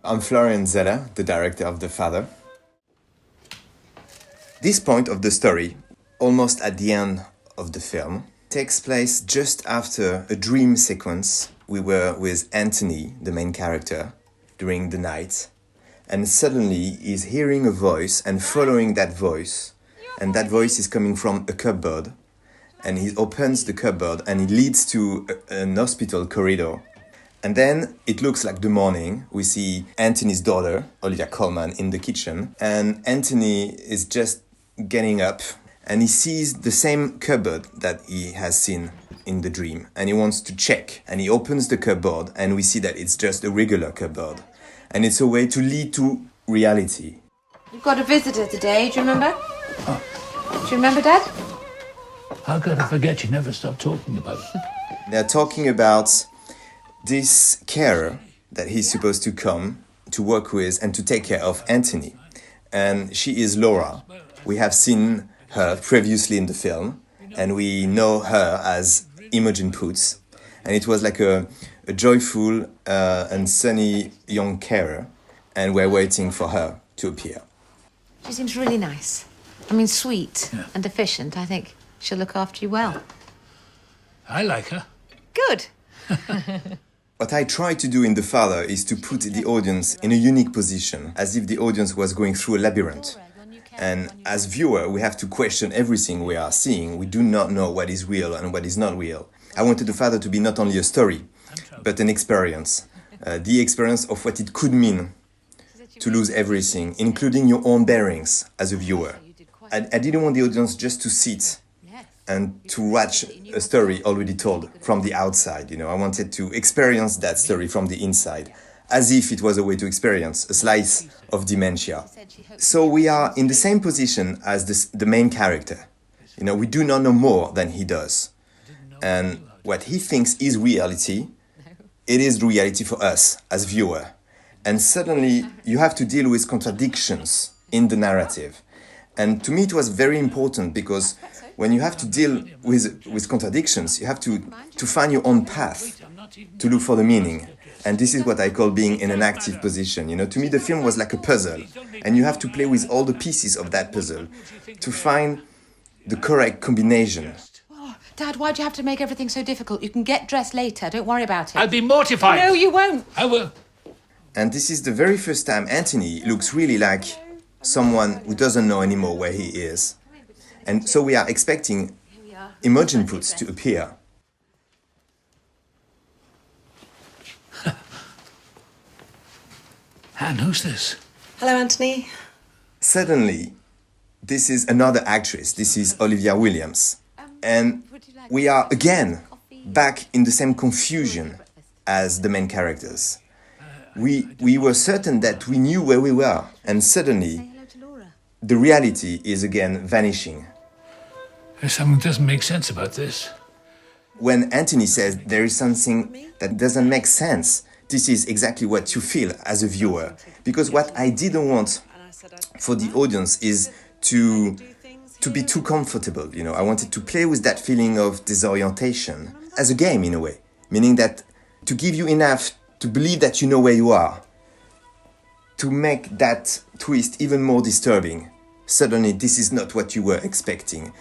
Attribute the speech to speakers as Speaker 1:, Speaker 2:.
Speaker 1: I'm Florian Zeller, the director of The Father. This point of the story, almost at the end of the film, takes place just after a dream sequence. We were with Anthony, the main character, during the night, and suddenly he's hearing a voice and following that voice, and that voice is coming from a cupboard, and he opens the cupboard and it leads to an hospital corridor. And then it looks like the morning. We see Anthony's daughter, Olivia Colman, in the kitchen, and Anthony is just getting up and he sees the same cupboard that he has seen in the dream, and he wants to check, and he opens the cupboard and we see that it's just a regular cupboard, and it's a way to lead to reality.
Speaker 2: You've got a visitor today, do you remember? Do you remember, Dad?
Speaker 3: How could I forget? You never stop talking about it.
Speaker 1: They're talking about this carer that he's supposed to come to work with and to take care of Anthony, and she is Laura. We have seen her previously in the film, and we know her as Imogen Poots, and it was like a joyful and sunny young carer, and we're waiting for her to appear.
Speaker 2: She seems really nice. I mean, sweet and efficient. I think she'll look after you well.
Speaker 3: I like her.
Speaker 2: Good.
Speaker 1: What I try to do in The Father is to put the audience in a unique position, as if the audience was going through a labyrinth. And as viewer, we have to question everything we are seeing. We do not know what is real and what is not real. I wanted The Father to be not only a story, but an experience. The experience of what it could mean to lose everything, including your own bearings as a viewer. I didn't want the audience just to sit and to watch a story already told from the outside. I wanted to experience that story from the inside, as if it was a way to experience a slice of dementia. So we are in the same position as the main character. We do not know more than he does. And what he thinks is reality, it is reality for us as viewer. And suddenly you have to deal with contradictions in the narrative. And to me it was very important, because when you have to deal with contradictions, you have to find your own path, to look for the meaning. And this is what I call being in an active position. To me the film was like a puzzle, and you have to play with all the pieces of that puzzle to find the correct combination.
Speaker 2: Oh, Dad, why'd you have to make everything so difficult? You can get dressed later. Don't worry about it.
Speaker 3: I'll be mortified.
Speaker 2: No, you won't.
Speaker 3: I will.
Speaker 1: And this is the very first time Anthony looks really like someone who doesn't know anymore where he is. And so we are expecting Imogen Poots to appear.
Speaker 3: Anne, who's this?
Speaker 4: Hello, Anthony.
Speaker 1: Suddenly, this is another actress. This is Olivia Williams. And we are again back in the same confusion as the main characters. We were certain that we knew where we were, and suddenly the reality is again vanishing.
Speaker 3: There's something that doesn't make sense about this.
Speaker 1: When Anthony says there is something that doesn't make sense, this is exactly what you feel as a viewer. Because what I didn't want for the audience is to be too comfortable. I wanted to play with that feeling of disorientation as a game, in a way. Meaning that to give you enough to believe that you know where you are, to make that twist even more disturbing. Suddenly, this is not what you were expecting.